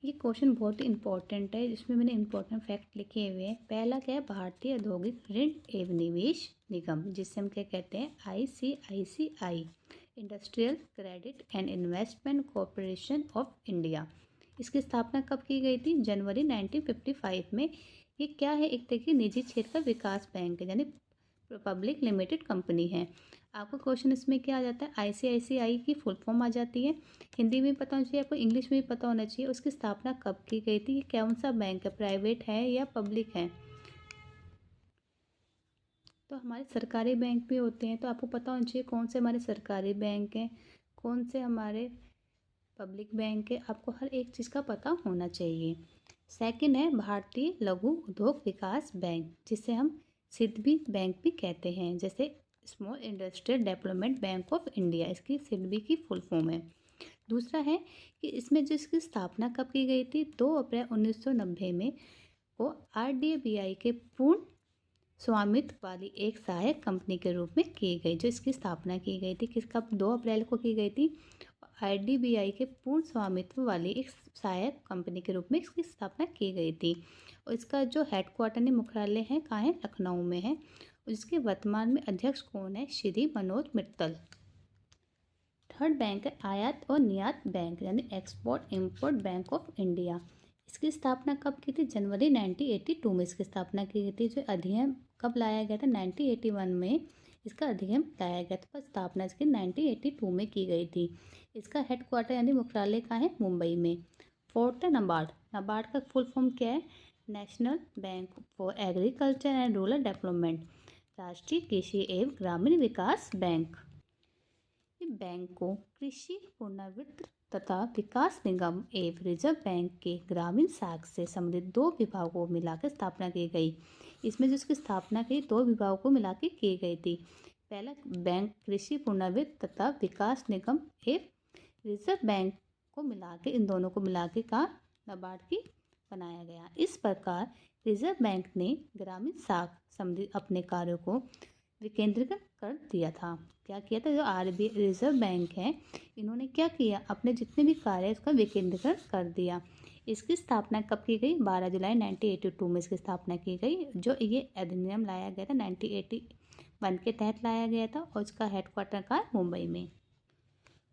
ये क्वेश्चन बहुत ही इंपॉर्टेंट है, जिसमें मैंने इंपॉर्टेंट फैक्ट लिखे हुए हैं। पहला क्या है, भारतीय औद्योगिक ऋण एवं निवेश निगम, जिससे हम क्या कहते हैं, ICICI, industrial credit and investment corporation of India. इसकी स्थापना कब की गई थी? जनवरी 1955 में। ये क्या है, एक देखिए निजी क्षेत्र का विकास बैंक है, यानी पब्लिक लिमिटेड कंपनी है। आपको क्वेश्चन इसमें क्या आ जाता है, ICICI की फुल फॉर्म आ जाती है। हिंदी में पता होना चाहिए आपको, इंग्लिश में भी पता होना चाहिए। उसकी स्थापना कब की गई थी, कौन सा बैंक है, प्राइवेट है या पब्लिक है? तो हमारे सरकारी बैंक भी होते हैं, तो आपको पता होना चाहिए कौन से हमारे सरकारी बैंक हैं, कौन से हमारे पब्लिक बैंक है। आपको हर एक चीज़ का पता होना चाहिए। सेकंड है भारतीय लघु उद्योग विकास बैंक, जिसे हम सिडबी बैंक भी कहते हैं, जैसे small industrial development bank of India, इसकी सिडबी की फुल फॉर्म है। दूसरा है कि इसमें जो इसकी स्थापना कब की गई थी, 2 अप्रैल 1990 में को RDBI के पूर्ण स्वामित्व वाली एक सहायक कंपनी के रूप में की गई। जो इसकी स्थापना की गई थी किसका, 2 अप्रैल को की गई थी। RDBI के पूर्ण स्वामित्व वाली एक सहायक कंपनी के रूप में इसकी स्थापना की गई थी। और इसका जो हेडक्वार्टर ने मुख्यालय है कहाँ है, लखनऊ में है। और इसके वर्तमान में अध्यक्ष कौन है, श्री मनोज मित्तल। थर्ड बैंक है आयात और निर्यात बैंक, यानी export import bank of India. इसकी स्थापना कब की थी, जनवरी 1982 में इसकी स्थापना की गई थी। जो अधिनियम कब लाया गया था, 1981 में इसका अधिनियम लाया गया था, पर स्थापना इसकी 1982 में की गई थी। इसका हेडक्वार्टर यानी मुख्यालय कहाँ है, मुंबई में। फोर्थ है नाबार्ड। नाबार्ड का फुल फॉर्म क्या है, national bank for agriculture and rural development, राष्ट्रीय कृषि एवं ग्रामीण विकास बैंक। बैंक को कृषि पुनर्वित्त तथा विकास निगम एवं रिजर्व बैंक के ग्रामीण शाखा से संबंधित 2 विभागों को मिलाकर स्थापना की गई। इसमें जिसकी स्थापना की 2 विभागों को मिलाकर की गई थी। पहला बैंक कृषि पुनर्वित्त तथा विकास निगम एवं रिजर्व बैंक को मिला के, इन दोनों को मिला के का नाबार्ड की बनाया गया। इस प्रकार रिजर्व बैंक ने ग्रामीण शाखा संबंधित अपने कार्यों को विकेंद्रीकृत कर दिया था। क्या किया था, जो RBI रिजर्व बैंक है, इन्होंने क्या किया, अपने जितने भी कार्य है उसका विकेंद्रीकरण कर दिया। इसकी स्थापना कब की गई, 12 जुलाई 1982 में इसकी स्थापना की गई। जो ये अधिनियम लाया गया था 1981 के तहत लाया गया था, और इसका हेडक्वार्टर का मुंबई में।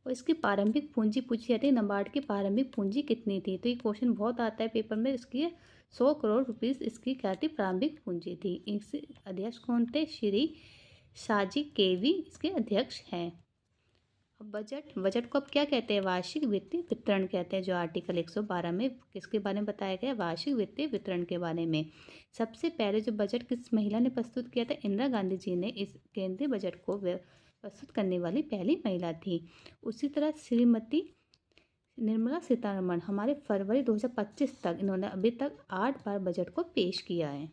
और इसकी प्रारंभिक पूंजी पूछी जाती है, नाबार्ड की प्रारंभिक पूंजी कितनी थी। तो ये क्वेश्चन बहुत आता है पेपर में। इसकी 100 करोड़ रुपीज़ इसकी क्या थी, प्रारंभिक पूंजी थी। इसके अध्यक्ष कौन थे, श्री शाजी केवी इसके अध्यक्ष हैं। अब बजट को अब क्या कहते हैं, वार्षिक वित्तीय वितरण कहते हैं। जो आर्टिकल 112 में किसके बारे में बताया गया, वार्षिक वित्तीय वितरण के बारे में। सबसे पहले जो बजट किस महिला ने प्रस्तुत किया था, इंदिरा गांधी जी ने इस केंद्रीय बजट को प्रस्तुत करने वाली पहली महिला थी। उसी तरह श्रीमती निर्मला सीतारमण हमारे फरवरी 2025 तक, इन्होंने अभी तक 8 बार बजट को पेश किया है।